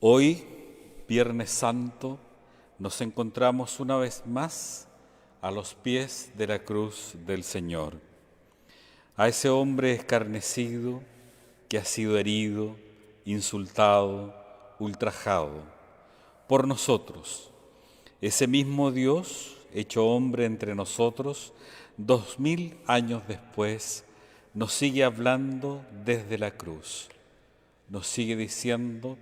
Hoy, Viernes Santo, nos encontramos una vez más a los pies de la cruz del Señor. A ese hombre escarnecido que ha sido herido, insultado, ultrajado por nosotros. Ese mismo Dios, hecho hombre entre nosotros, 2000 años después, nos sigue hablando desde la cruz. Nos sigue diciendo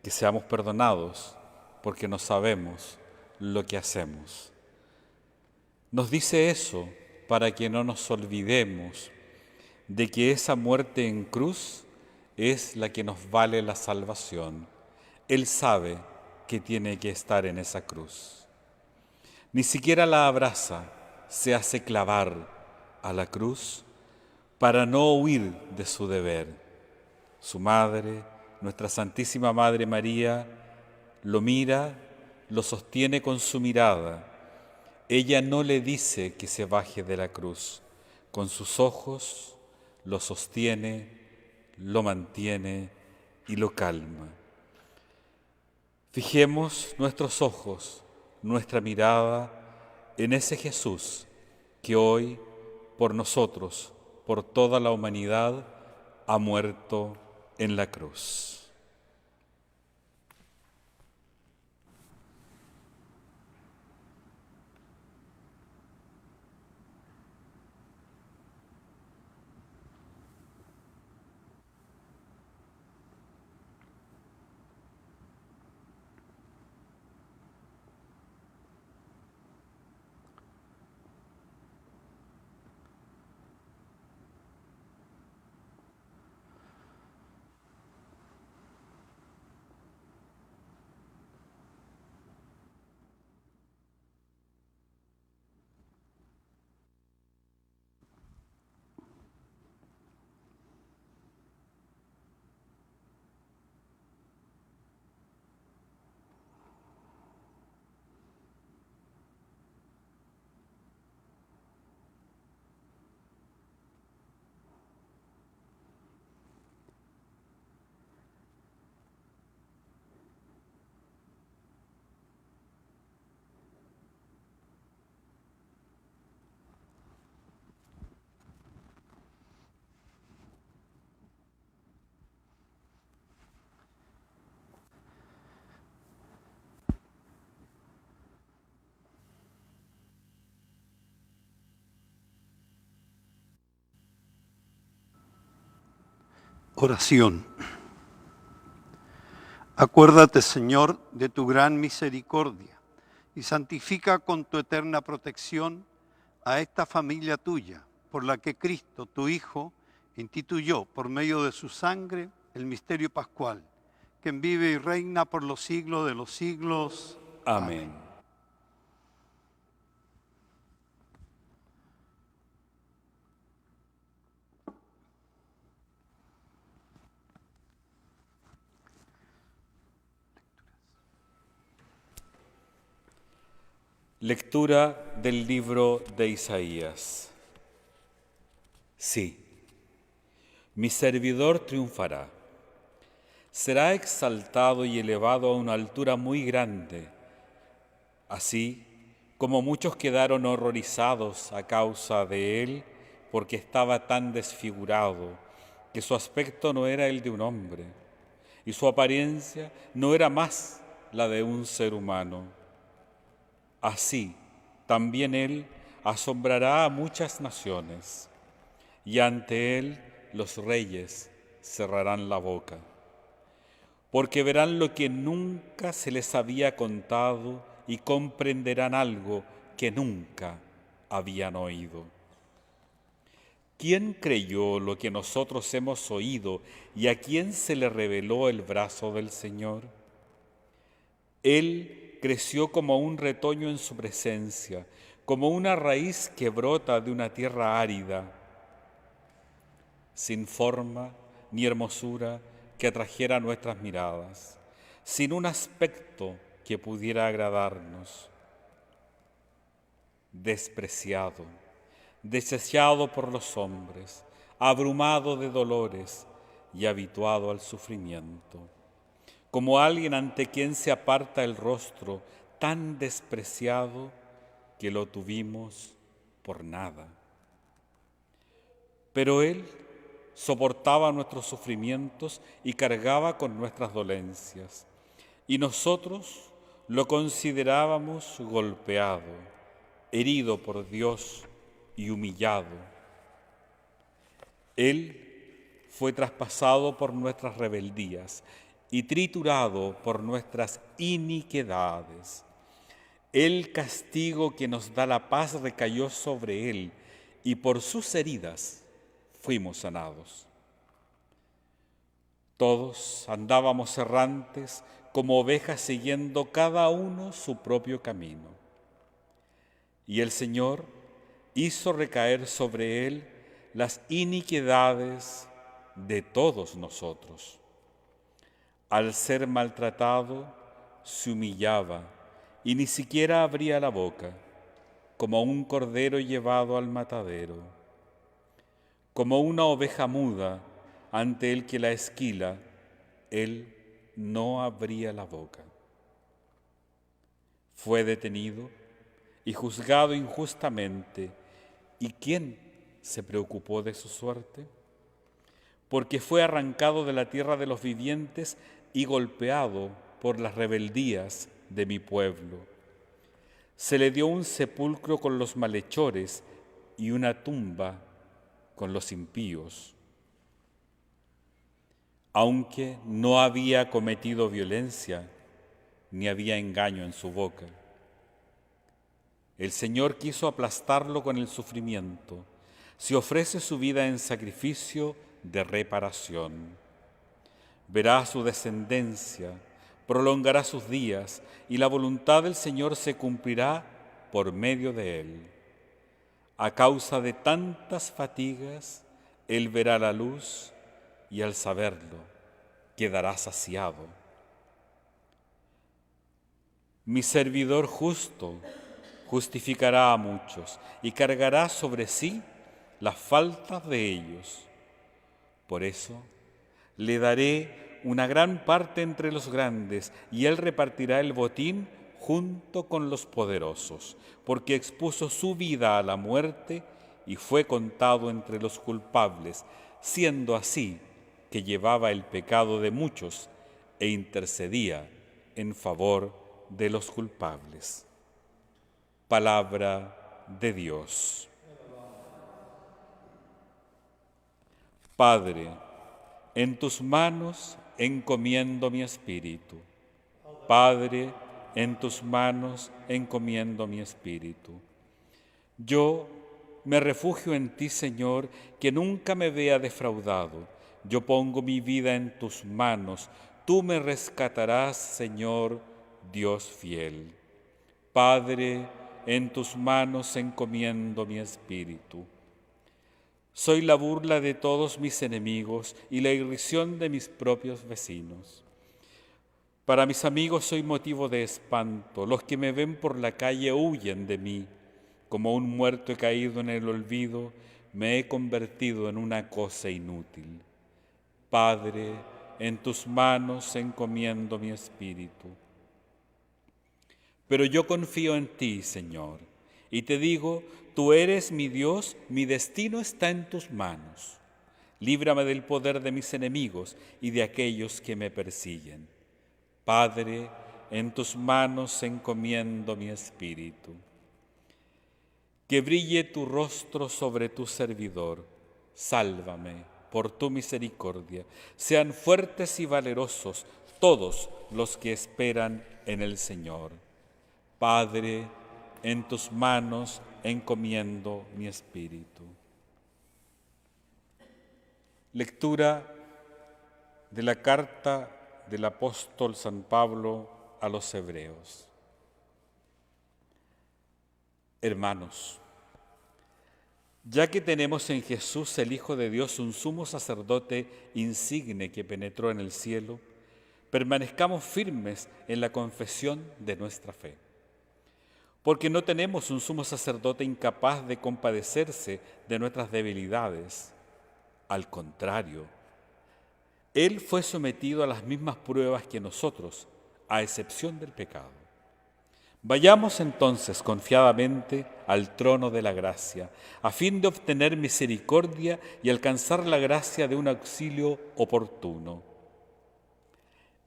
que seamos perdonados porque no sabemos lo que hacemos. Nos dice eso para que no nos olvidemos de que esa muerte en cruz es la que nos vale la salvación. Él sabe que tiene que estar en esa cruz. Ni siquiera la abraza, se hace clavar a la cruz para no huir de su deber. Su madre, nuestra Santísima Madre María, lo mira, lo sostiene con su mirada. Ella no le dice que se baje de la cruz. Con sus ojos lo sostiene, lo mantiene y lo calma. Fijemos nuestros ojos, nuestra mirada en ese Jesús que hoy por nosotros, por toda la humanidad, ha muerto en la cruz. Oración. Acuérdate, Señor, de tu gran misericordia y santifica con tu eterna protección a esta familia tuya, por la que Cristo, tu Hijo, instituyó por medio de su sangre el misterio pascual, quien vive y reina por los siglos de los siglos. Amén. Lectura del libro de Isaías. Sí, mi servidor triunfará. Será exaltado y elevado a una altura muy grande, así como muchos quedaron horrorizados a causa de él, porque estaba tan desfigurado que su aspecto no era el de un hombre, y su apariencia no era más la de un ser humano. Así, también Él asombrará a muchas naciones, y ante Él los reyes cerrarán la boca, porque verán lo que nunca se les había contado y comprenderán algo que nunca habían oído. ¿Quién creyó lo que nosotros hemos oído y a quién se le reveló el brazo del Señor? Él creció como un retoño en su presencia, como una raíz que brota de una tierra árida, sin forma ni hermosura que atrajera nuestras miradas, sin un aspecto que pudiera agradarnos. Despreciado, desechado por los hombres, abrumado de dolores y habituado al sufrimiento. como alguien ante quien se aparta el rostro, tan despreciado que lo tuvimos por nada. Pero Él soportaba nuestros sufrimientos y cargaba con nuestras dolencias, y nosotros lo considerábamos golpeado, herido por Dios y humillado. Él fue traspasado por nuestras rebeldías y triturado por nuestras iniquidades. El castigo que nos da la paz recayó sobre Él, y por sus heridas fuimos sanados. Todos andábamos errantes como ovejas siguiendo cada uno su propio camino. Y el Señor hizo recaer sobre Él las iniquidades de todos nosotros. Al ser maltratado, se humillaba y ni siquiera abría la boca, como un cordero llevado al matadero, como una oveja muda ante el que la esquila, él no abría la boca. Fue detenido y juzgado injustamente, ¿y quién se preocupó de su suerte? Porque fue arrancado de la tierra de los vivientes y golpeado por las rebeldías de mi pueblo. Se le dio un sepulcro con los malhechores y una tumba con los impíos. Aunque no había cometido violencia, ni había engaño en su boca. El Señor quiso aplastarlo con el sufrimiento. Se ofrece su vida en sacrificio de reparación. Verá su descendencia, prolongará sus días, y la voluntad del Señor se cumplirá por medio de él. A causa de tantas fatigas, él verá la luz y al saberlo quedará saciado. Mi servidor justo justificará a muchos y cargará sobre sí las faltas de ellos. Por eso le daré una gran parte entre los grandes, y él repartirá el botín junto con los poderosos, porque expuso su vida a la muerte y fue contado entre los culpables, siendo así que llevaba el pecado de muchos e intercedía en favor de los culpables. Palabra de Dios. Padre, en tus manos encomiendo mi espíritu. Padre, en tus manos encomiendo mi espíritu. Yo me refugio en ti, Señor, que nunca me vea defraudado. Yo pongo mi vida en tus manos. Tú me rescatarás, Señor, Dios fiel. Padre, en tus manos encomiendo mi espíritu. Soy la burla de todos mis enemigos y la irrisión de mis propios vecinos. Para mis amigos soy motivo de espanto. Los que me ven por la calle huyen de mí. Como un muerto he caído en el olvido, me he convertido en una cosa inútil. Padre, en tus manos encomiendo mi espíritu. Pero yo confío en ti, Señor, y te digo, tú eres mi Dios, mi destino está en tus manos. Líbrame del poder de mis enemigos y de aquellos que me persiguen. Padre, en tus manos encomiendo mi espíritu. Que brille tu rostro sobre tu servidor. Sálvame por tu misericordia. Sean fuertes y valerosos todos los que esperan en el Señor. Padre, en tus manos encomiendo mi espíritu. Lectura de la carta del apóstol San Pablo a los Hebreos. Hermanos, ya que tenemos en Jesús, el Hijo de Dios, un sumo sacerdote insigne que penetró en el cielo, permanezcamos firmes en la confesión de nuestra fe. Porque no tenemos un sumo sacerdote incapaz de compadecerse de nuestras debilidades. Al contrario, Él fue sometido a las mismas pruebas que nosotros, a excepción del pecado. Vayamos entonces confiadamente al trono de la gracia, a fin de obtener misericordia y alcanzar la gracia de un auxilio oportuno.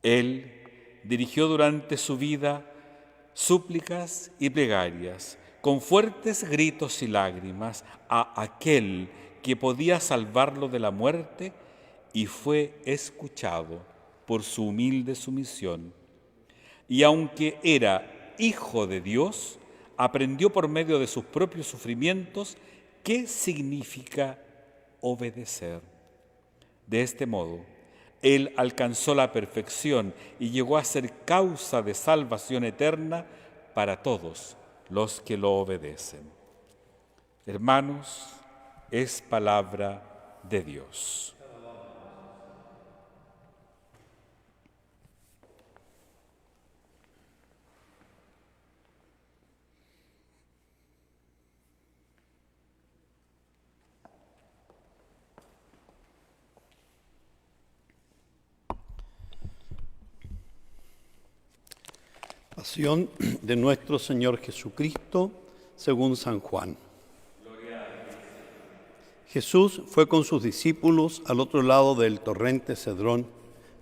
Él dirigió durante su vida súplicas y plegarias, con fuertes gritos y lágrimas, a aquel que podía salvarlo de la muerte, y fue escuchado por su humilde sumisión. Y aunque era Hijo de Dios, aprendió por medio de sus propios sufrimientos qué significa obedecer. De este modo, Él alcanzó la perfección y llegó a ser causa de salvación eterna para todos los que lo obedecen. Hermanos, es palabra de Dios. Pasión de nuestro Señor Jesucristo según San Juan. Jesús fue con sus discípulos al otro lado del torrente Cedrón.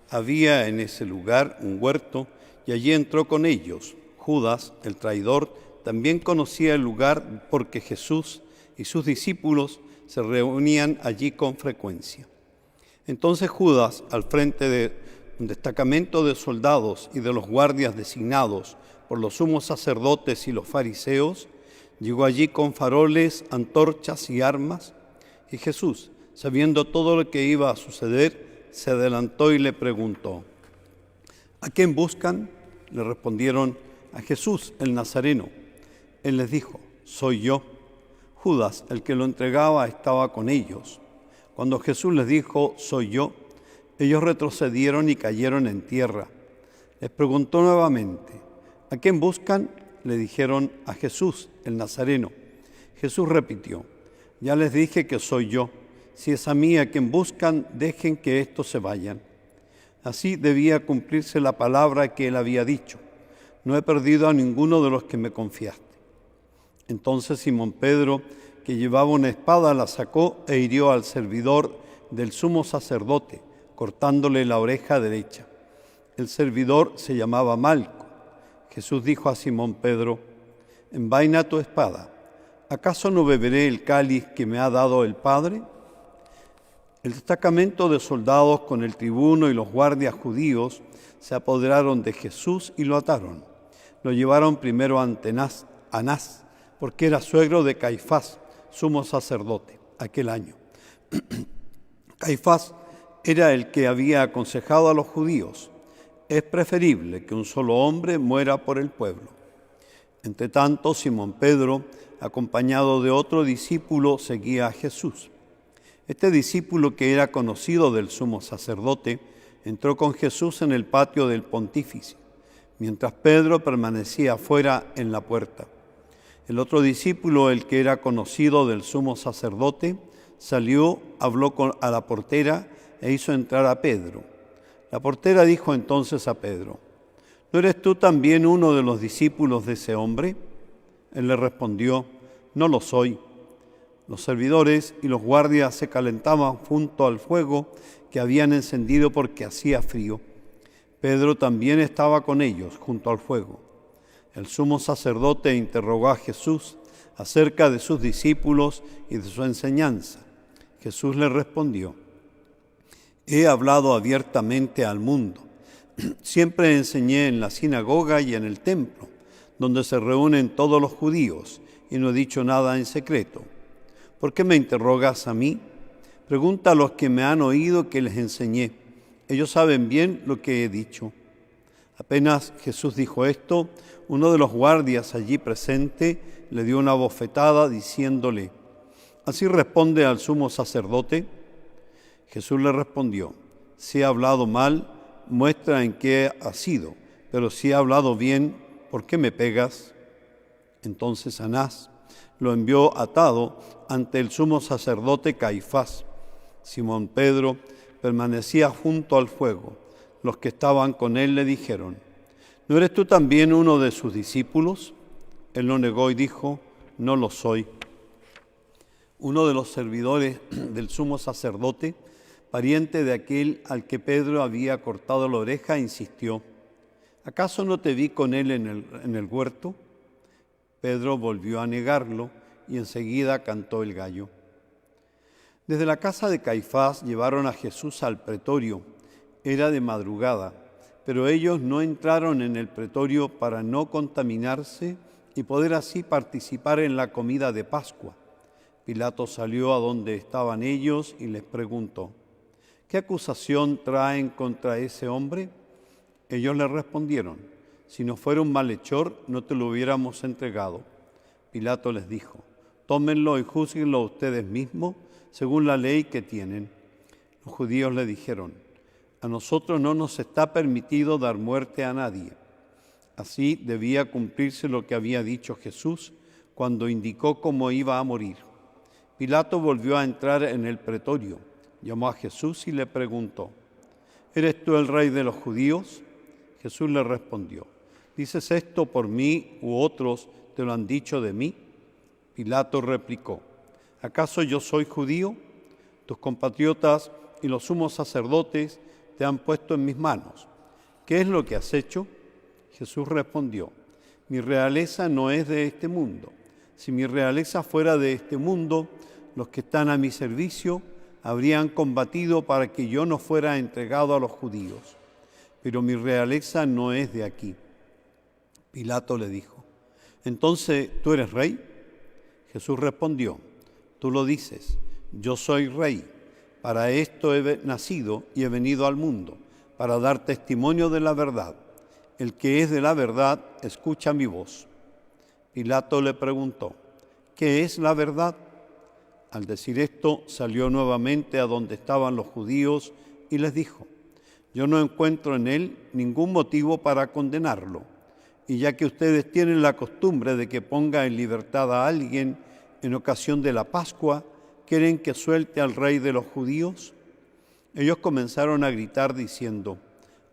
Había en ese lugar un huerto y allí entró con ellos. Judas, el traidor, también conocía el lugar porque Jesús y sus discípulos se reunían allí con frecuencia. Entonces Judas, al frente de un destacamento de soldados y de los guardias designados por los sumos sacerdotes y los fariseos, llegó allí con faroles, antorchas y armas, y Jesús, sabiendo todo lo que iba a suceder, se adelantó y le preguntó: ¿a quién buscan? Le respondieron: a Jesús, el Nazareno. Él les dijo: soy yo. Judas, el que lo entregaba, estaba con ellos. Cuando Jesús les dijo: soy yo, ellos retrocedieron y cayeron en tierra. Les preguntó nuevamente: ¿a quién buscan? Le dijeron: a Jesús, el Nazareno. Jesús repitió: ya les dije que soy yo. Si es a mí a quien buscan, dejen que estos se vayan. Así debía cumplirse la palabra que él había dicho: no he perdido a ninguno de los que me confiaste. Entonces Simón Pedro, que llevaba una espada, la sacó e hirió al servidor del sumo sacerdote, cortándole la oreja derecha. El servidor se llamaba Malco. Jesús dijo a Simón Pedro: envaina tu espada. ¿Acaso no beberé el cáliz que me ha dado el Padre? El destacamento de soldados con el tribuno y los guardias judíos se apoderaron de Jesús y lo ataron. Lo llevaron primero ante Anás, porque era suegro de Caifás, sumo sacerdote, aquel año. Caifás era el que había aconsejado a los judíos: es preferible que un solo hombre muera por el pueblo. Entretanto, Simón Pedro, acompañado de otro discípulo, seguía a Jesús. Este discípulo, que era conocido del sumo sacerdote, entró con Jesús en el patio del pontífice, mientras Pedro permanecía afuera en la puerta. El otro discípulo, el que era conocido del sumo sacerdote, salió, habló a la portera e hizo entrar a Pedro. La portera dijo entonces a Pedro: ¿no eres tú también uno de los discípulos de ese hombre? Él le respondió: no lo soy. Los servidores y los guardias se calentaban junto al fuego que habían encendido porque hacía frío. Pedro también estaba con ellos junto al fuego. El sumo sacerdote interrogó a Jesús acerca de sus discípulos y de su enseñanza. Jesús le respondió: he hablado abiertamente al mundo. Siempre enseñé en la sinagoga y en el templo, donde se reúnen todos los judíos, y no he dicho nada en secreto. ¿Por qué me interrogas a mí? Pregunta a los que me han oído que les enseñé. Ellos saben bien lo que he dicho. Apenas Jesús dijo esto, uno de los guardias allí presente le dio una bofetada diciéndole: ¿así responde al sumo sacerdote? Jesús le respondió: si he hablado mal, muestra en qué ha sido, pero si he hablado bien, ¿por qué me pegas? Entonces Anás lo envió atado ante el sumo sacerdote Caifás. Simón Pedro, permanecía junto al fuego. Los que estaban con él le dijeron: ¿no eres tú también uno de sus discípulos? Él lo negó y dijo: no lo soy. Uno de los servidores del sumo sacerdote, pariente de aquel al que Pedro había cortado la oreja, insistió: ¿acaso no te vi con él en el huerto? Pedro volvió a negarlo y enseguida cantó el gallo. Desde la casa de Caifás llevaron a Jesús al pretorio. Era de madrugada, pero ellos no entraron en el pretorio para no contaminarse y poder así participar en la comida de Pascua. Pilato salió a donde estaban ellos y les preguntó: ¿qué acusación traen contra ese hombre? Ellos le respondieron: si no fuera un malhechor, no te lo hubiéramos entregado. Pilato les dijo: tómenlo y júzguenlo ustedes mismos según la ley que tienen. Los judíos le dijeron: a nosotros no nos está permitido dar muerte a nadie. Así debía cumplirse lo que había dicho Jesús cuando indicó cómo iba a morir. Pilato volvió a entrar en el pretorio, llamó a Jesús y le preguntó: ¿eres tú el rey de los judíos? Jesús le respondió: ¿dices esto por mí u otros te lo han dicho de mí? Pilato replicó: ¿acaso yo soy judío? Tus compatriotas y los sumos sacerdotes te han puesto en mis manos. ¿Qué es lo que has hecho? Jesús respondió: mi realeza no es de este mundo. Si mi realeza fuera de este mundo, los que están a mi servicio habrían combatido para que yo no fuera entregado a los judíos. Pero mi realeza no es de aquí. Pilato le dijo: ¿entonces tú eres rey? Jesús respondió: tú lo dices, yo soy rey. Para esto he nacido y he venido al mundo, para dar testimonio de la verdad. El que es de la verdad, escucha mi voz. Pilato le preguntó: ¿qué es la verdad? Al decir esto, salió nuevamente a donde estaban los judíos y les dijo: yo no encuentro en él ningún motivo para condenarlo. Y ya que ustedes tienen la costumbre de que ponga en libertad a alguien en ocasión de la Pascua, ¿quieren que suelte al rey de los judíos? Ellos comenzaron a gritar diciendo: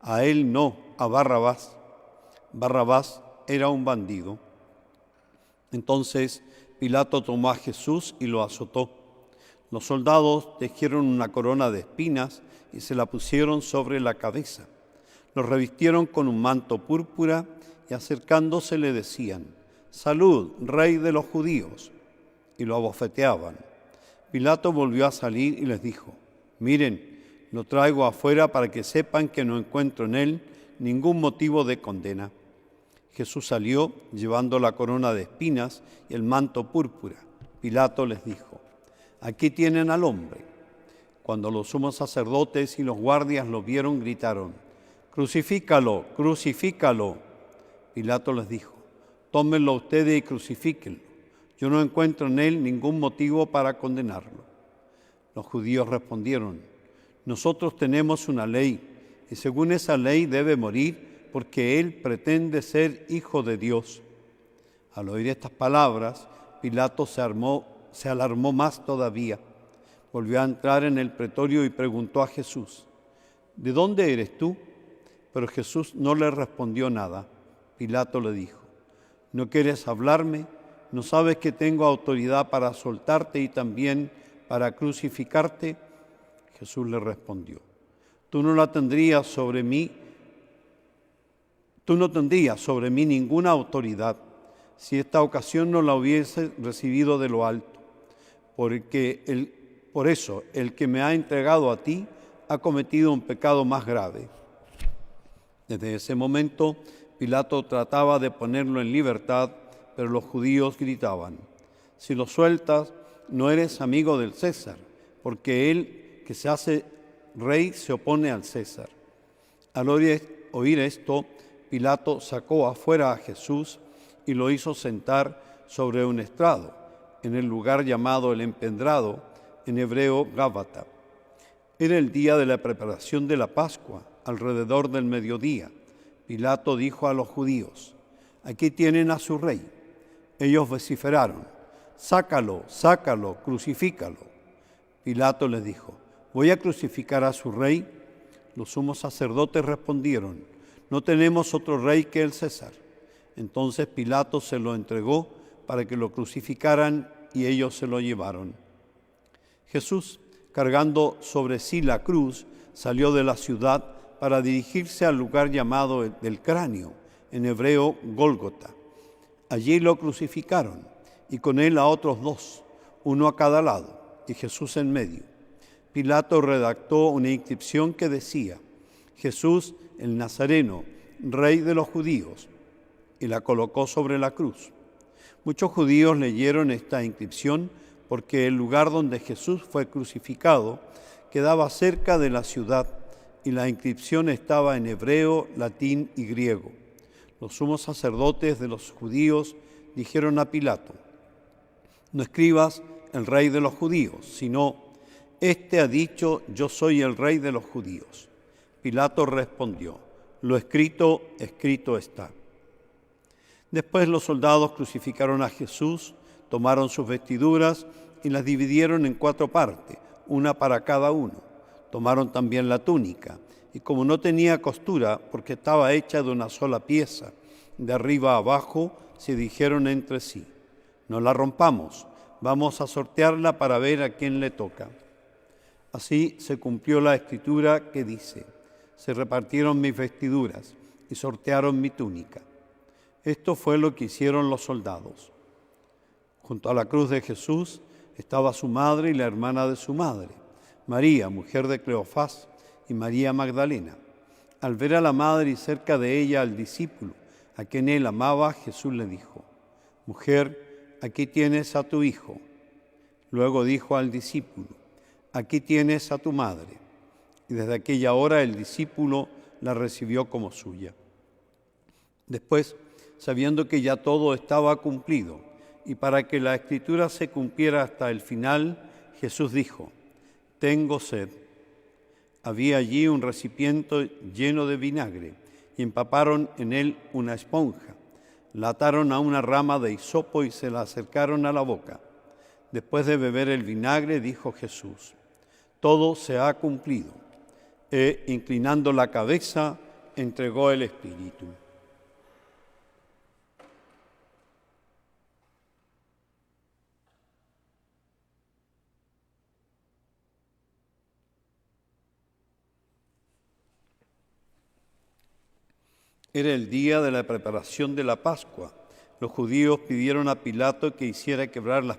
a él no, a Barrabás. Barrabás era un bandido. Entonces Pilato tomó a Jesús y lo azotó. Los soldados tejieron una corona de espinas y se la pusieron sobre la cabeza. Lo revistieron con un manto púrpura y acercándose le decían: «Salud, rey de los judíos», y lo abofeteaban. Pilato volvió a salir y les dijo: «Miren, lo traigo afuera para que sepan que no encuentro en él ningún motivo de condena». Jesús salió llevando la corona de espinas y el manto púrpura. Pilato les dijo: «Aquí tienen al hombre». Cuando los sumos sacerdotes y los guardias lo vieron, gritaron: «¡Crucifícalo, crucifícalo!». Pilato les dijo: «Tómenlo ustedes y crucifíquenlo. Yo no encuentro en él ningún motivo para condenarlo». Los judíos respondieron: «Nosotros tenemos una ley, y según esa ley debe morir porque él pretende ser hijo de Dios». Al oír estas palabras, Pilato se alarmó más todavía. Volvió a entrar en el pretorio y preguntó a Jesús: «¿De dónde eres tú?». Pero Jesús no le respondió nada. Pilato le dijo: «¿No quieres hablarme? ¿No sabes que tengo autoridad para soltarte y también para crucificarte?». Jesús le respondió: Tú no tendrías sobre mí ninguna autoridad si esta ocasión no la hubiese recibido de lo alto. Por eso, el que me ha entregado a ti ha cometido un pecado más grave». Desde ese momento, Pilato trataba de ponerlo en libertad, pero los judíos gritaban: «Si lo sueltas, no eres amigo del César, porque él que se hace rey se opone al César». Al oír esto, Pilato sacó afuera a Jesús y lo hizo sentar sobre un estrado, en el lugar llamado el Empedrado, en hebreo Gábata. Era el día de la preparación de la Pascua, alrededor del mediodía. Pilato dijo a los judíos: «Aquí tienen a su rey». Ellos vociferaron: «Sácalo, sácalo, crucifícalo». Pilato les dijo: ¿voy a crucificar a su rey? Los sumos sacerdotes respondieron: no tenemos otro rey que el César. Entonces Pilato se lo entregó para que lo crucificaran y ellos se lo llevaron. Jesús, cargando sobre sí la cruz, salió de la ciudad para dirigirse al lugar llamado del Cráneo, en hebreo Gólgota. Allí lo crucificaron y con él a otros dos, uno a cada lado y Jesús en medio. Pilato redactó una inscripción que decía: Jesús el Nazareno, Rey de los judíos, y la colocó sobre la cruz. Muchos judíos leyeron esta inscripción porque el lugar donde Jesús fue crucificado quedaba cerca de la ciudad y la inscripción estaba en hebreo, latín y griego. Los sumos sacerdotes de los judíos dijeron a Pilato: no escribas el Rey de los judíos, sino: este ha dicho, yo soy el Rey de los judíos. Pilato respondió: lo escrito, escrito está. Después los soldados crucificaron a Jesús, tomaron sus vestiduras y las dividieron en 4 partes, una para cada uno. Tomaron también la túnica, y como no tenía costura, porque estaba hecha de una sola pieza, de arriba a abajo, se dijeron entre sí: no la rompamos, vamos a sortearla para ver a quién le toca. Así se cumplió la escritura que dice: se repartieron mis vestiduras y sortearon mi túnica. Esto fue lo que hicieron los soldados. Junto a la cruz de Jesús estaba su madre y la hermana de su madre, María, mujer de Cleofás, y María Magdalena. Al ver a la madre y cerca de ella al discípulo, a quien él amaba, Jesús le dijo: mujer, aquí tienes a tu hijo. Luego dijo al discípulo: aquí tienes a tu madre. Y desde aquella hora el discípulo la recibió como suya. Después, sabiendo que ya todo estaba cumplido, y para que la escritura se cumpliera hasta el final, Jesús dijo: tengo sed. Había allí un recipiente lleno de vinagre, y empaparon en él una esponja. La ataron a una rama de hisopo y se la acercaron a la boca. Después de beber el vinagre, dijo Jesús: todo se ha cumplido. E, inclinando la cabeza, entregó el espíritu. Era el día de la preparación de la Pascua. Los judíos pidieron a Pilato que hiciera quebrar las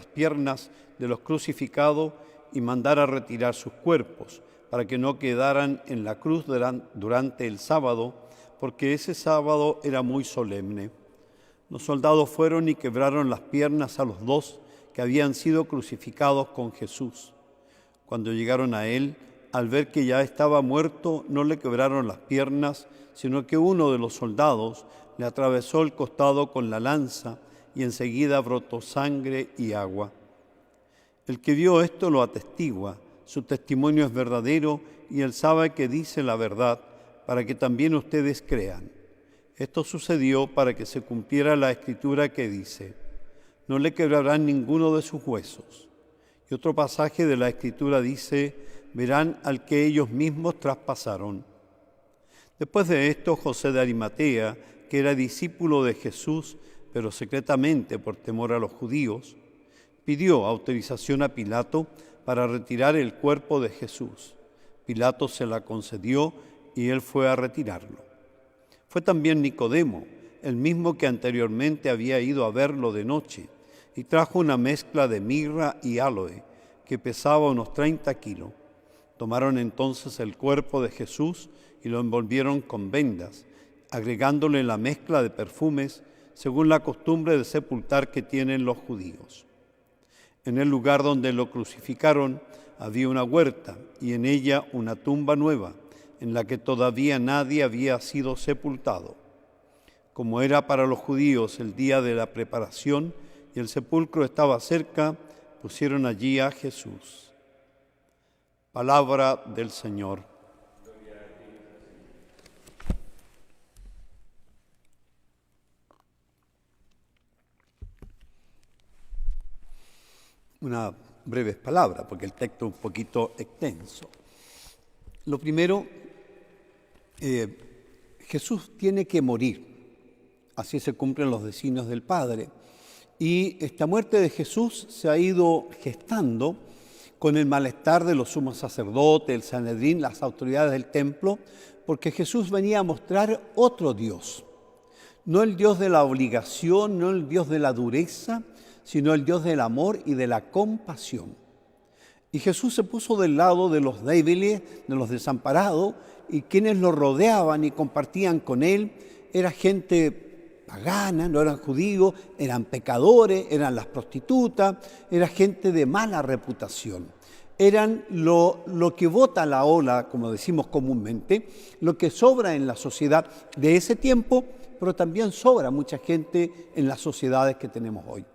piernas de los crucificados y mandara retirar sus cuerpos, para que no quedaran en la cruz durante el sábado, porque ese sábado era muy solemne. Los soldados fueron y quebraron las piernas a los 2 que habían sido crucificados con Jesús. Cuando llegaron a él, al ver que ya estaba muerto, no le quebraron las piernas, sino que uno de los soldados le atravesó el costado con la lanza y enseguida brotó sangre y agua. El que vio esto lo atestigua, su testimonio es verdadero y él sabe que dice la verdad, para que también ustedes crean. Esto sucedió para que se cumpliera la escritura que dice: no le quebrarán ninguno de sus huesos. Y otro pasaje de la escritura dice: verán al que ellos mismos traspasaron. Después de esto, José de Arimatea, que era discípulo de Jesús, pero secretamente por temor a los judíos, pidió autorización a Pilato para retirar el cuerpo de Jesús. Pilato se la concedió y él fue a retirarlo. Fue también Nicodemo, el mismo que anteriormente había ido a verlo de noche, y trajo una mezcla de mirra y áloe, que pesaba unos 30 kilos. Tomaron entonces el cuerpo de Jesús y lo envolvieron con vendas, agregándole la mezcla de perfumes, según la costumbre de sepultar que tienen los judíos. En el lugar donde lo crucificaron había una huerta y en ella una tumba nueva, en la que todavía nadie había sido sepultado. Como era para los judíos el día de la preparación y el sepulcro estaba cerca, pusieron allí a Jesús. Palabra del Señor. Una breves palabras, porque el texto es un poquito extenso. Lo primero, Jesús tiene que morir, así se cumplen los designios del Padre. Y esta muerte de Jesús se ha ido gestando con el malestar de los sumos sacerdotes, el Sanedrín, las autoridades del templo, porque Jesús venía a mostrar otro Dios. No el Dios de la obligación, no el Dios de la dureza, sino el Dios del amor y de la compasión. Y Jesús se puso del lado de los débiles, de los desamparados, y quienes lo rodeaban y compartían con él era gente pagana, no eran judíos, eran pecadores, eran las prostitutas, era gente de mala reputación. Eran lo que bota la ola, como decimos comúnmente, lo que sobra en la sociedad de ese tiempo, pero también sobra mucha gente en las sociedades que tenemos hoy.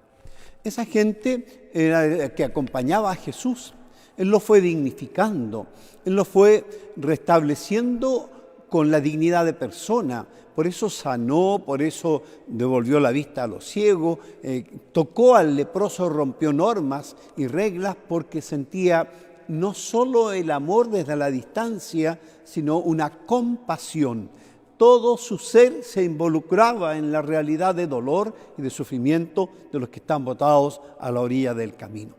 Esa gente era la que acompañaba a Jesús. Él lo fue dignificando, Él lo fue restableciendo con la dignidad de persona. Por eso sanó, por eso devolvió la vista a los ciegos, tocó al leproso, rompió normas y reglas porque sentía no solo el amor desde la distancia, sino una compasión. Todo su ser se involucraba en la realidad de dolor y de sufrimiento de los que están botados a la orilla del camino.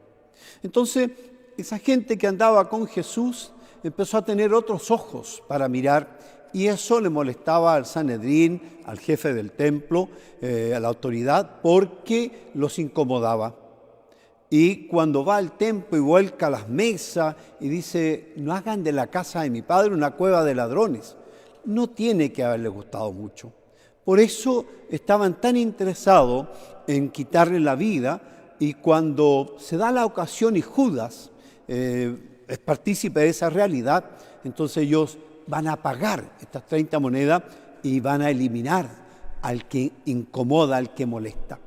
Entonces, esa gente que andaba con Jesús empezó a tener otros ojos para mirar, y eso le molestaba al Sanedrín, al jefe del templo, a la autoridad, porque los incomodaba. Y cuando va al templo y vuelca las mesas y dice, no hagan de la casa de mi padre una cueva de ladrones, no tiene que haberle gustado mucho. Por eso estaban tan interesados en quitarle la vida, y cuando se da la ocasión y Judas es partícipe de esa realidad, entonces ellos van a pagar estas 30 monedas y van a eliminar al que incomoda, al que molesta.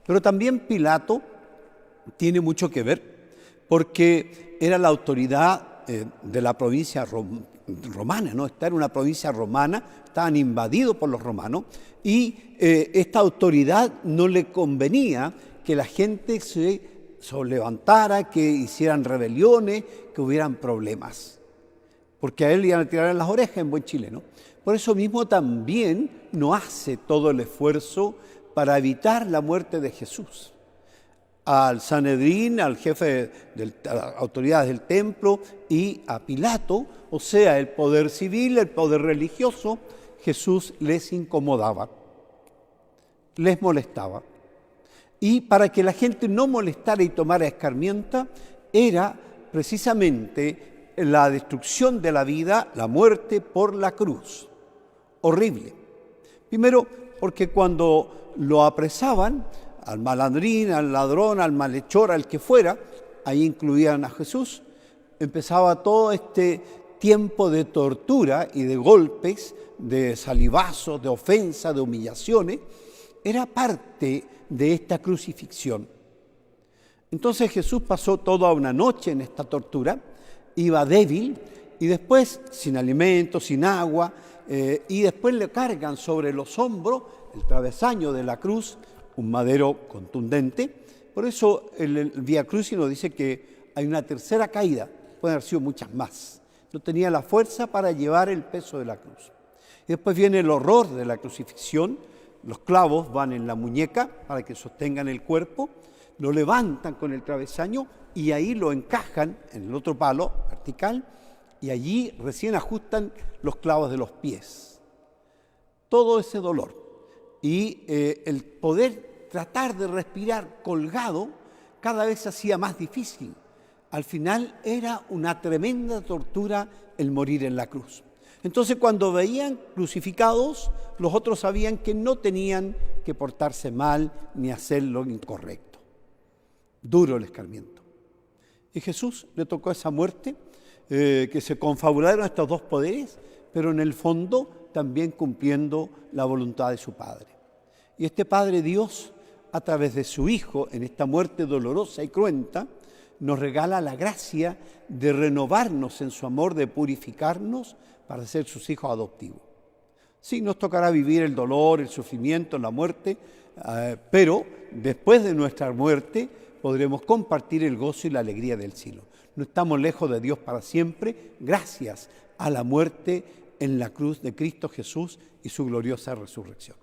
Pero también Pilato tiene mucho que ver, porque era la autoridad de la provincia romana, ¿no? Esta era una provincia romana, estaban invadidos por los romanos, y esta autoridad no le convenía que la gente se levantara, que hicieran rebeliones, que hubieran problemas, porque a él le iban a tirar en las orejas en buen chileno. Por eso mismo también no hace todo el esfuerzo para evitar la muerte de Jesús. Al Sanedrín, al jefe de las autoridades del templo y a Pilato, o sea, el poder civil, el poder religioso, Jesús les incomodaba, les molestaba. Y para que la gente no molestara y tomara escarmienta, era precisamente la destrucción de la vida, la muerte por la cruz. Horrible. Primero, porque cuando lo apresaban, al malandrín, al ladrón, al malhechor, al que fuera, ahí incluían a Jesús, empezaba todo este tiempo de tortura y de golpes, de salivazos, de ofensas, de humillaciones. Era parte de esta crucifixión. Entonces Jesús pasó toda una noche en esta tortura, iba débil y después sin alimento, sin agua, y después le cargan sobre los hombros el travesaño de la cruz, un madero contundente. Por eso el Vía Crucis nos dice que hay una tercera caída, pueden haber sido muchas más. No tenía la fuerza para llevar el peso de la cruz. Y después viene el horror de la crucifixión. Los clavos van en la muñeca para que sostengan el cuerpo, lo levantan con el travesaño y ahí lo encajan en el otro palo vertical, y allí recién ajustan los clavos de los pies. Todo ese dolor y el poder tratar de respirar colgado cada vez se hacía más difícil. Al final era una tremenda tortura el morir en la cruz. Entonces, cuando veían crucificados, los otros sabían que no tenían que portarse mal ni hacer lo incorrecto. Duro el escarmiento. Y Jesús le tocó esa muerte, que se confabularon estos dos poderes, pero en el fondo también cumpliendo la voluntad de su Padre. Y este Padre Dios, a través de su Hijo, en esta muerte dolorosa y cruenta, nos regala la gracia de renovarnos en su amor, de purificarnos para ser sus hijos adoptivos. Sí, nos tocará vivir el dolor, el sufrimiento, la muerte, pero después de nuestra muerte podremos compartir el gozo y la alegría del cielo. No estamos lejos de Dios para siempre, gracias a la muerte en la cruz de Cristo Jesús y su gloriosa resurrección.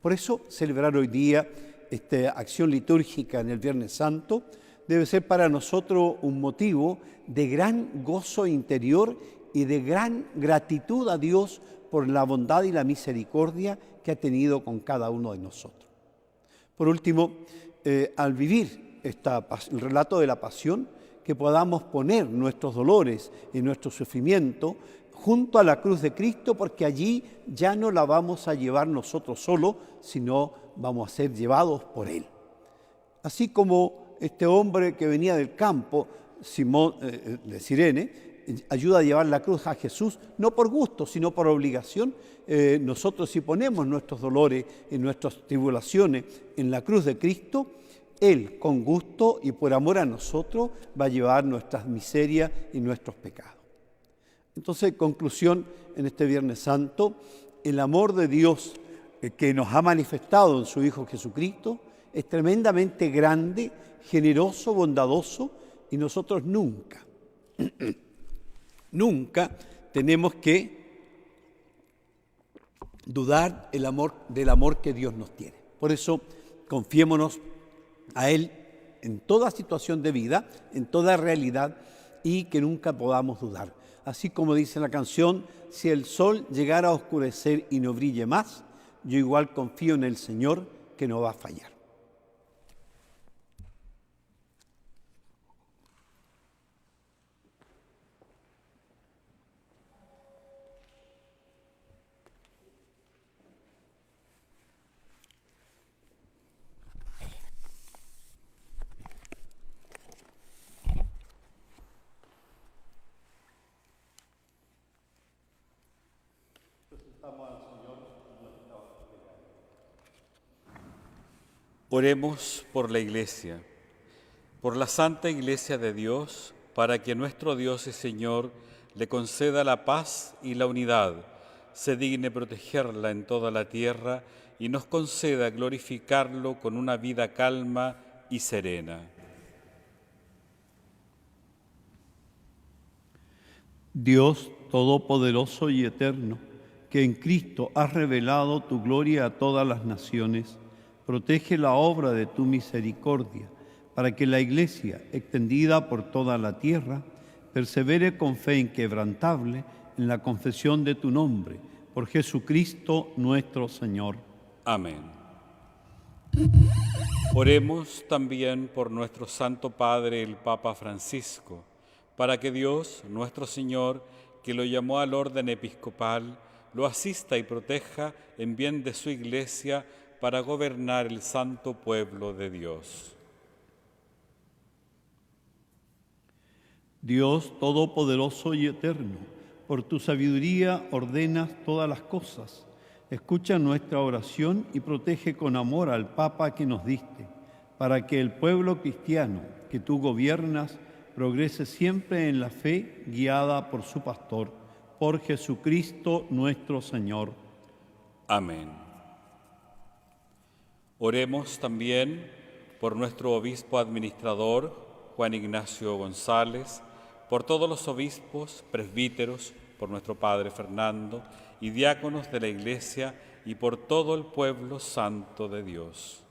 Por eso, celebrar hoy día esta acción litúrgica en el Viernes Santo debe ser para nosotros un motivo de gran gozo interior y de gran gratitud a Dios por la bondad y la misericordia que ha tenido con cada uno de nosotros. Por último, al vivir el relato de la pasión, que podamos poner nuestros dolores y nuestro sufrimiento junto a la cruz de Cristo, porque allí ya no la vamos a llevar nosotros solos, sino vamos a ser llevados por Él. Así como este hombre que venía del campo, Simón de Cirene, ayuda a llevar la cruz a Jesús, no por gusto, sino por obligación. Nosotros, si ponemos nuestros dolores y nuestras tribulaciones en la cruz de Cristo, Él, con gusto y por amor a nosotros, va a llevar nuestras miserias y nuestros pecados. Entonces, conclusión en este Viernes Santo, el amor de Dios que nos ha manifestado en su Hijo Jesucristo es tremendamente grande, generoso, bondadoso, y nosotros nunca tenemos que dudar del amor que Dios nos tiene. Por eso, confiémonos a Él en toda situación de vida, en toda realidad, y que nunca podamos dudar. Así como dice la canción, si el sol llegara a oscurecer y no brille más, yo igual confío en el Señor que no va a fallar. Oremos por la Iglesia, por la Santa Iglesia de Dios, para que nuestro Dios y Señor le conceda la paz y la unidad, se digne protegerla en toda la tierra y nos conceda glorificarlo con una vida calma y serena. Dios Todopoderoso y Eterno, que en Cristo has revelado tu gloria a todas las naciones, protege la obra de tu misericordia, para que la Iglesia, extendida por toda la tierra, persevere con fe inquebrantable en la confesión de tu nombre, por Jesucristo nuestro Señor. Amén. Oremos también por nuestro Santo Padre, el Papa Francisco, para que Dios, nuestro Señor, que lo llamó al orden episcopal, lo asista y proteja en bien de su Iglesia para gobernar el santo pueblo de Dios. Dios Todopoderoso y Eterno, por tu sabiduría ordenas todas las cosas. Escucha nuestra oración y protege con amor al Papa que nos diste, para que el pueblo cristiano que tú gobiernas progrese siempre en la fe guiada por su pastor, por Jesucristo nuestro Señor. Amén. Oremos también por nuestro obispo administrador, Juan Ignacio González, por todos los obispos, presbíteros, por nuestro Padre Fernando y diáconos de la Iglesia y por todo el pueblo santo de Dios.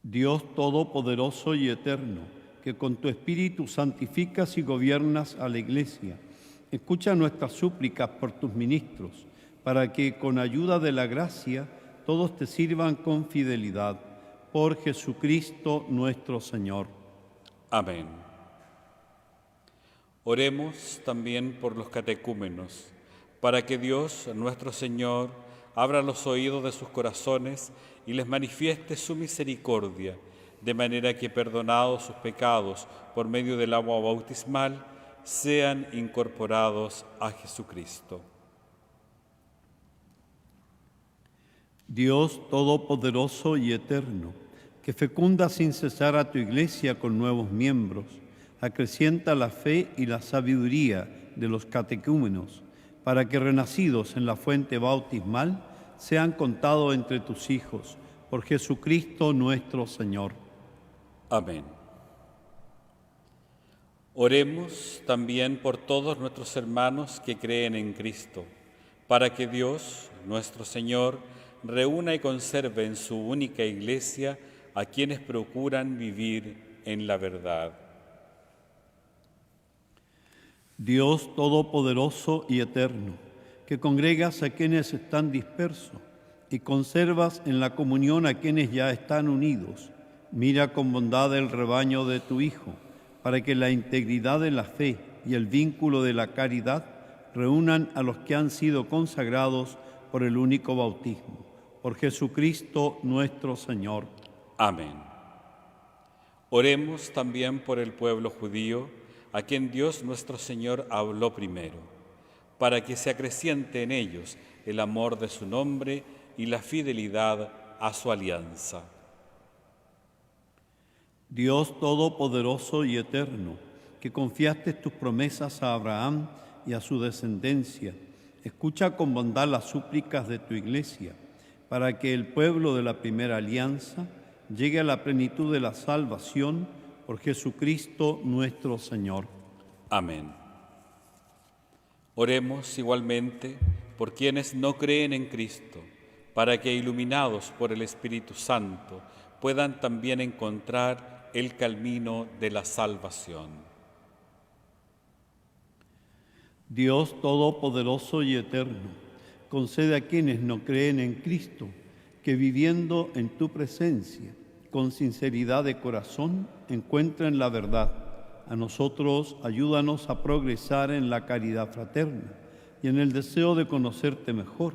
Dios Todopoderoso y Eterno, que con tu Espíritu santificas y gobiernas a la Iglesia, escucha nuestras súplicas por tus ministros, para que con ayuda de la gracia todos te sirvan con fidelidad. Por Jesucristo nuestro Señor. Amén. Oremos también por los catecúmenos, para que Dios, nuestro Señor, abra los oídos de sus corazones y les manifieste su misericordia, de manera que, perdonados sus pecados por medio del agua bautismal, sean incorporados a Jesucristo. Dios Todopoderoso y Eterno, que fecunda sin cesar a tu Iglesia con nuevos miembros, acrecienta la fe y la sabiduría de los catecúmenos, para que, renacidos en la fuente bautismal, sean contados entre tus hijos, por Jesucristo nuestro Señor. Amén. Oremos también por todos nuestros hermanos que creen en Cristo, para que Dios, nuestro Señor, reúna y conserve en su única Iglesia a quienes procuran vivir en la verdad. Dios Todopoderoso y Eterno, que congregas a quienes están dispersos y conservas en la comunión a quienes ya están unidos, mira con bondad el rebaño de tu Hijo, para que la integridad de la fe y el vínculo de la caridad reúnan a los que han sido consagrados por el único bautismo. Por Jesucristo nuestro Señor. Amén. Oremos también por el pueblo judío, a quien Dios nuestro Señor habló primero, para que se acreciente en ellos el amor de su nombre y la fidelidad a su alianza. Dios Todopoderoso y Eterno, que confiaste tus promesas a Abraham y a su descendencia, escucha con bondad las súplicas de tu Iglesia, para que el pueblo de la primera alianza llegue a la plenitud de la salvación por Jesucristo nuestro Señor. Amén. Oremos igualmente por quienes no creen en Cristo, para que, iluminados por el Espíritu Santo, puedan también encontrar el camino de la salvación. Dios Todopoderoso y Eterno, concede a quienes no creen en Cristo que viviendo en tu presencia, con sinceridad de corazón, encuentren la verdad. A nosotros, ayúdanos a progresar en la caridad fraterna y en el deseo de conocerte mejor,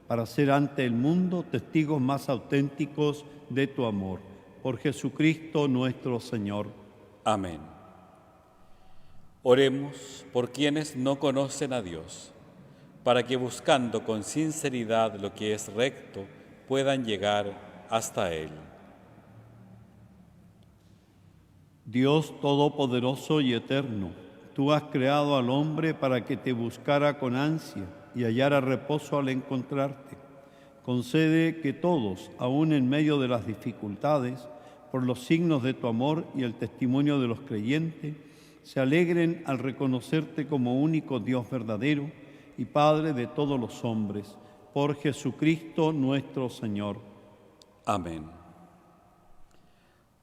para ser ante el mundo testigos más auténticos de tu amor. Por Jesucristo nuestro Señor. Amén. Oremos por quienes no conocen a Dios, para que buscando con sinceridad lo que es recto, puedan llegar hasta Él. Dios Todopoderoso y Eterno, tú has creado al hombre para que te buscara con ansia y hallara reposo al encontrarte. Concede que todos, aun en medio de las dificultades, por los signos de tu amor y el testimonio de los creyentes, se alegren al reconocerte como único Dios verdadero y Padre de todos los hombres, por Jesucristo nuestro Señor. Amén.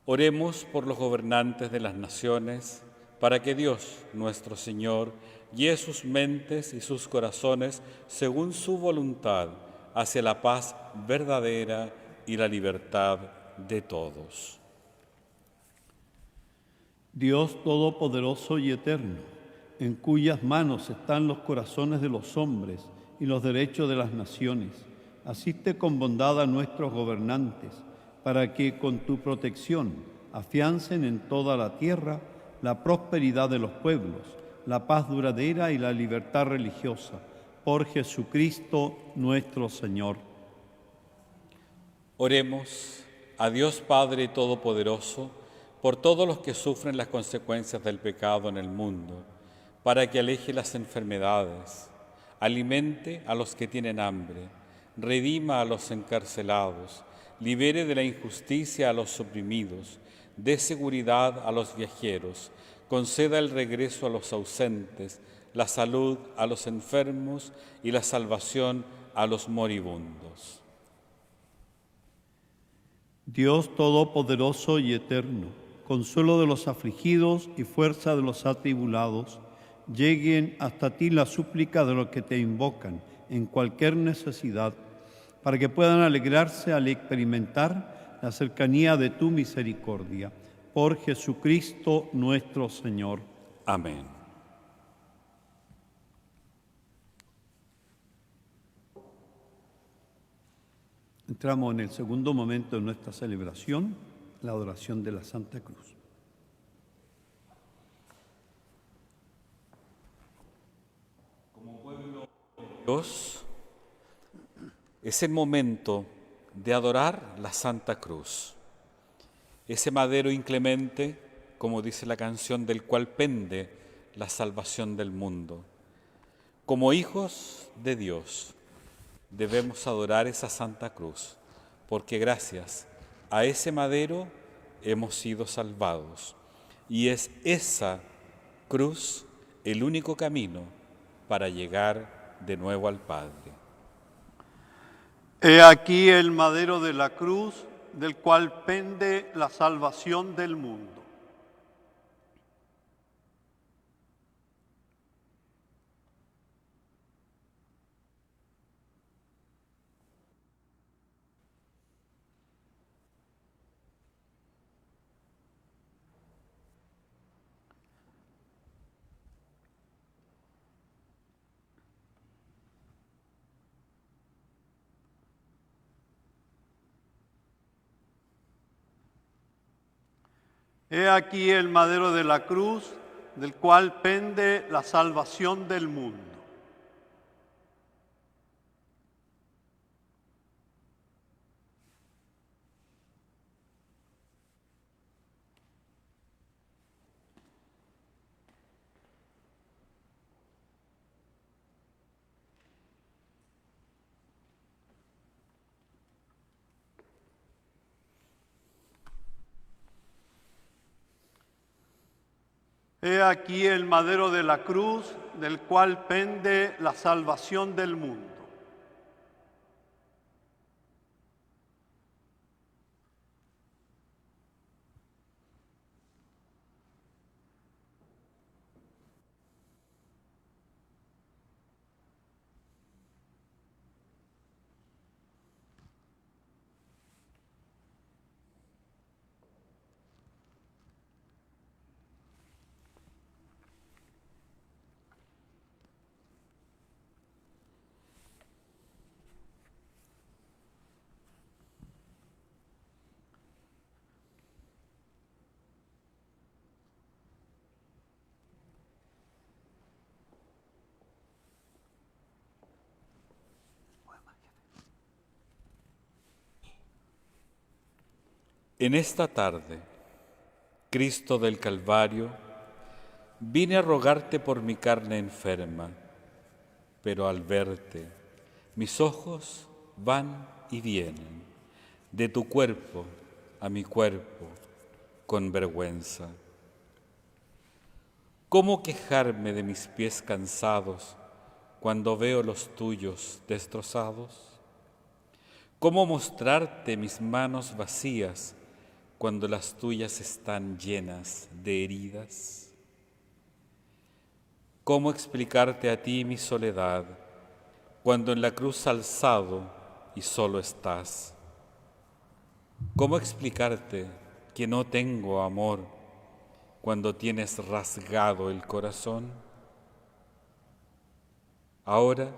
Oremos por los gobernantes de las naciones, para que Dios, nuestro Señor, guíe sus mentes y sus corazones según su voluntad hacia la paz verdadera y la libertad de todos. Dios Todopoderoso y Eterno, en cuyas manos están los corazones de los hombres y los derechos de las naciones, asiste con bondad a nuestros gobernantes, para que con tu protección afiancen en toda la tierra la prosperidad de los pueblos, la paz duradera y la libertad religiosa, por Jesucristo nuestro Señor. Oremos a Dios Padre Todopoderoso por todos los que sufren las consecuencias del pecado en el mundo, para que aleje las enfermedades, alimente a los que tienen hambre, redima a los encarcelados, libere de la injusticia a los oprimidos, dé seguridad a los viajeros, conceda el regreso a los ausentes, la salud a los enfermos y la salvación a los moribundos. Dios Todopoderoso y Eterno, consuelo de los afligidos y fuerza de los atribulados, lleguen hasta ti la súplica de los que te invocan en cualquier necesidad, para que puedan alegrarse al experimentar la cercanía de tu misericordia. Por Jesucristo nuestro Señor. Amén. Entramos en el segundo momento de nuestra celebración, la adoración de la Santa Cruz. Como pueblo de Dios, es el momento de adorar la Santa Cruz, ese madero inclemente, como dice la canción, del cual pende la salvación del mundo. Como hijos de Dios, debemos adorar esa Santa Cruz, porque gracias a ese madero hemos sido salvados. Y es esa cruz el único camino para llegar de nuevo al Padre. He aquí el madero de la cruz, del cual pende la salvación del mundo. He aquí el madero de la cruz, del cual pende la salvación del mundo. He aquí el madero de la cruz, del cual pende la salvación del mundo. En esta tarde, Cristo del Calvario, vine a rogarte por mi carne enferma, pero al verte, mis ojos van y vienen, de tu cuerpo a mi cuerpo, con vergüenza. ¿Cómo quejarme de mis pies cansados cuando veo los tuyos destrozados? ¿Cómo mostrarte mis manos vacías cuando las tuyas están llenas de heridas? ¿Cómo explicarte a ti mi soledad cuando en la cruz alzado y solo estás? ¿Cómo explicarte que no tengo amor cuando tienes rasgado el corazón? Ahora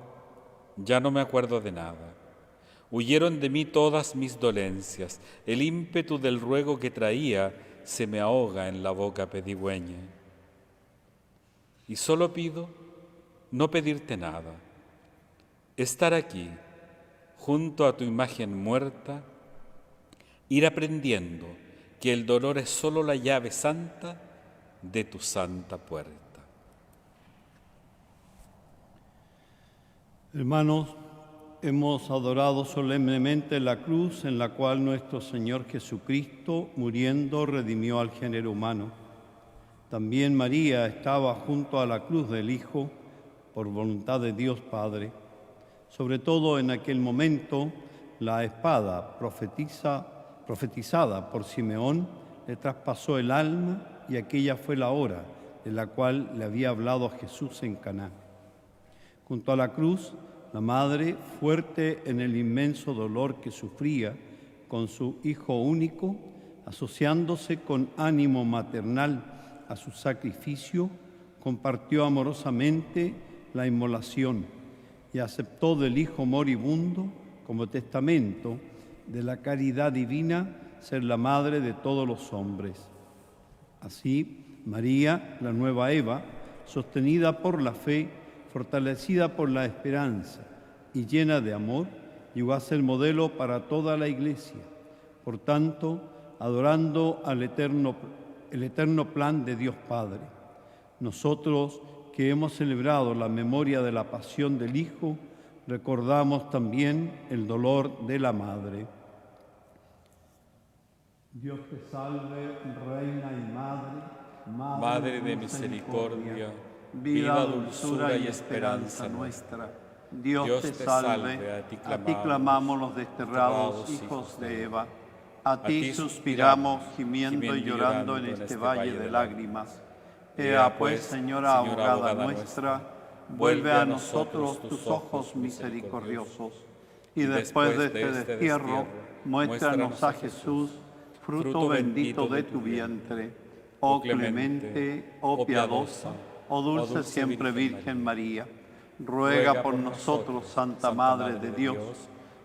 ya no me acuerdo de nada. Huyeron de mí todas mis dolencias. El ímpetu del ruego que traía se me ahoga en la boca pedigüeña. Y solo pido no pedirte nada, estar aquí, junto a tu imagen muerta, ir aprendiendo que el dolor es solo la llave santa de tu santa puerta. Hermanos, hemos adorado solemnemente la cruz en la cual nuestro Señor Jesucristo, muriendo, redimió al género humano. También María estaba junto a la cruz del Hijo, por voluntad de Dios Padre. Sobre todo en aquel momento, la espada profetizada por Simeón le traspasó el alma, y aquella fue la hora de la cual le había hablado a Jesús en Caná. Junto a la cruz, la madre, fuerte en el inmenso dolor que sufría con su hijo único, asociándose con ánimo maternal a su sacrificio, compartió amorosamente la inmolación y aceptó del hijo moribundo, como testamento de la caridad divina, ser la madre de todos los hombres. Así, María, la nueva Eva, sostenida por la fe, fortalecida por la esperanza y llena de amor, llegó a ser modelo para toda la Iglesia. Por tanto, adorando el eterno plan de Dios Padre, nosotros que hemos celebrado la memoria de la pasión del Hijo, recordamos también el dolor de la Madre. Dios te salve, Reina y Madre, Madre de misericordia, vida, dulzura y esperanza nuestra. Dios te salve, a ti clamamos los desterrados hijos de Eva, a ti suspiramos, gimiendo y llorando en este valle de lágrimas. Ea pues, Señora abogada nuestra, vuelve a nosotros tus ojos misericordiosos, y después de este destierro, muéstranos a Jesús, fruto bendito de tu vientre, oh clemente, oh piadosa, oh dulce siempre Virgen María. Ruega por nosotros, Santa Madre de Dios,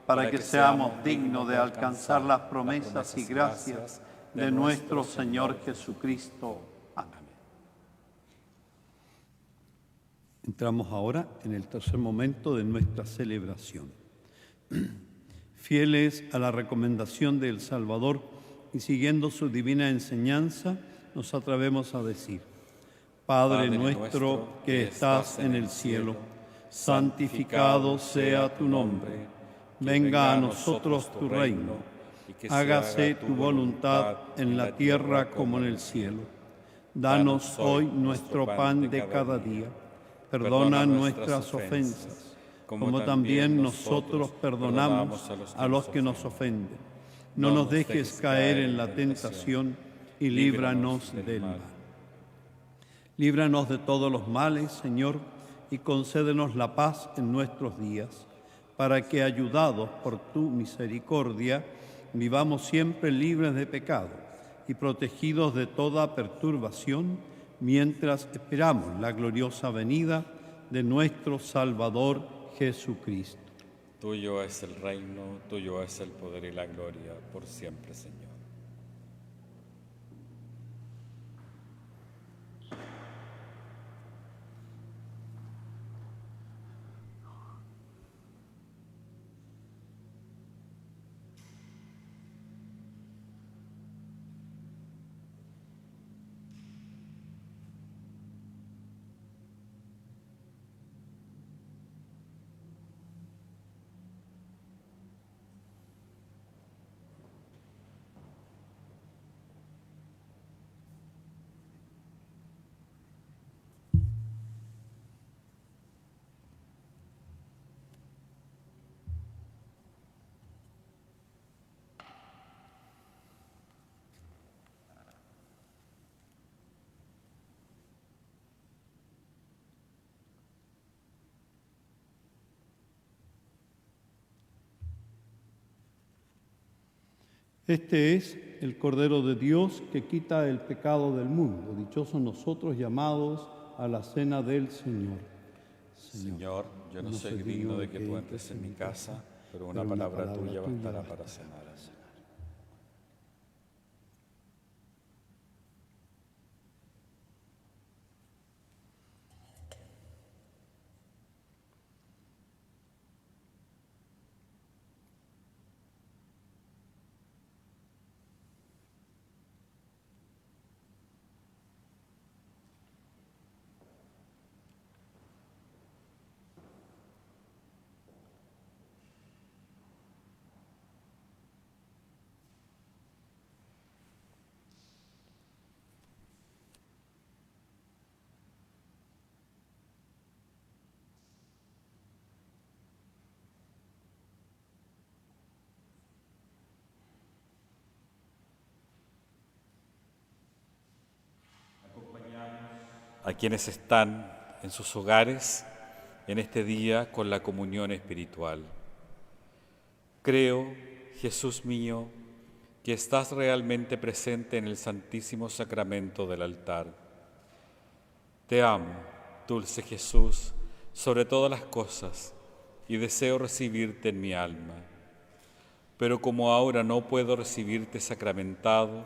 para que seamos dignos de alcanzar las promesas y gracias de nuestro Señor Jesucristo. Amén. Entramos ahora en el tercer momento de nuestra celebración. Fieles a la recomendación del Salvador y siguiendo su divina enseñanza, nos atrevemos a decir: Padre nuestro que estás en el cielo, santificado sea tu nombre. Venga a nosotros tu reino. Hágase tu voluntad en la tierra como en el cielo. Danos hoy nuestro pan de cada día. Perdona nuestras ofensas, como también nosotros perdonamos a los que nos ofenden. No nos dejes caer en la tentación y líbranos del mal. Líbranos de todos los males, Señor, y concédenos la paz en nuestros días, para que, ayudados por tu misericordia, vivamos siempre libres de pecado y protegidos de toda perturbación, mientras esperamos la gloriosa venida de nuestro Salvador Jesucristo. Tuyo es el reino, tuyo es el poder y la gloria, por siempre, Señor. Este es el Cordero de Dios que quita el pecado del mundo. Dichosos nosotros llamados a la cena del Señor. Señor, yo no soy digno de que tú entres en mi casa, pero una palabra tuya bastará para sanar. A quienes están en sus hogares en este día con la comunión espiritual. Creo, Jesús mío, que estás realmente presente en el Santísimo Sacramento del altar. Te amo, dulce Jesús, sobre todas las cosas, y deseo recibirte en mi alma. Pero como ahora no puedo recibirte sacramentado,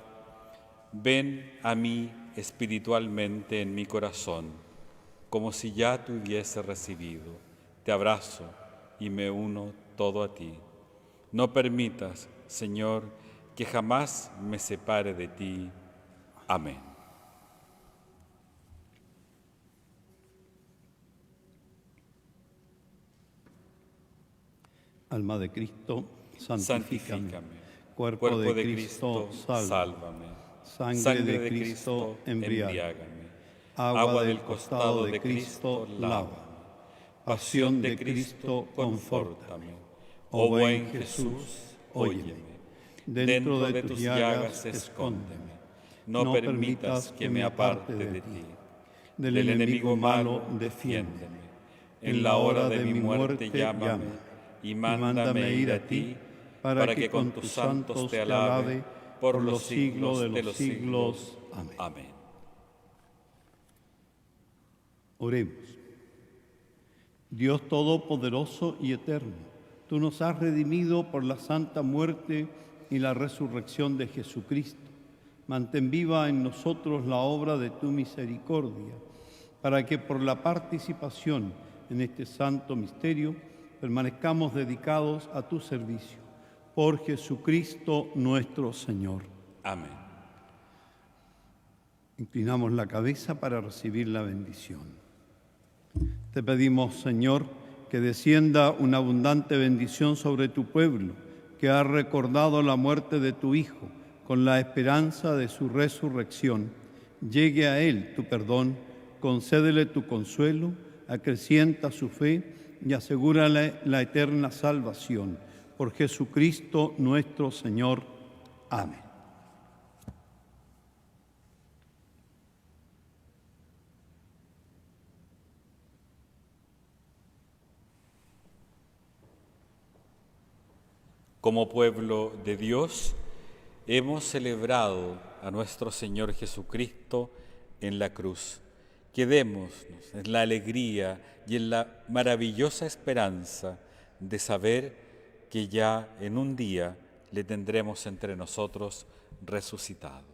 ven a mí espiritualmente en mi corazón, como si ya te hubiese recibido. Te abrazo y me uno todo a ti. No permitas, Señor, que jamás me separe de ti. Amén. Alma de Cristo, santifícame. Cuerpo de Cristo, sálvame. Sangre de Cristo, embriágame. Agua del costado de Cristo, lávame. Pasión de Cristo, confórtame. Oh buen Jesús, óyeme. Dentro de tus llagas escóndeme. No permitas que me aparte de ti. Del enemigo malo, defiéndeme. En la hora de mi muerte, llámame. Y mándame ir a ti, para que con tus santos te alabe por los siglos de los siglos. Amén. Amén. Oremos. Dios Todopoderoso y Eterno, tú nos has redimido por la santa muerte y la resurrección de Jesucristo. Mantén viva en nosotros la obra de tu misericordia, para que por la participación en este santo misterio permanezcamos dedicados a tu servicio. Por Jesucristo nuestro Señor. Amén. Inclinamos la cabeza para recibir la bendición. Te pedimos, Señor, que descienda una abundante bendición sobre tu pueblo, que ha recordado la muerte de tu Hijo con la esperanza de su resurrección. Llegue a él tu perdón, concédele tu consuelo, acrecienta su fe y asegúrale la eterna salvación. Por Jesucristo nuestro Señor. Amén. Como pueblo de Dios, hemos celebrado a nuestro Señor Jesucristo en la cruz. Quedémonos en la alegría y en la maravillosa esperanza de saber que ya en un día le tendremos entre nosotros resucitado.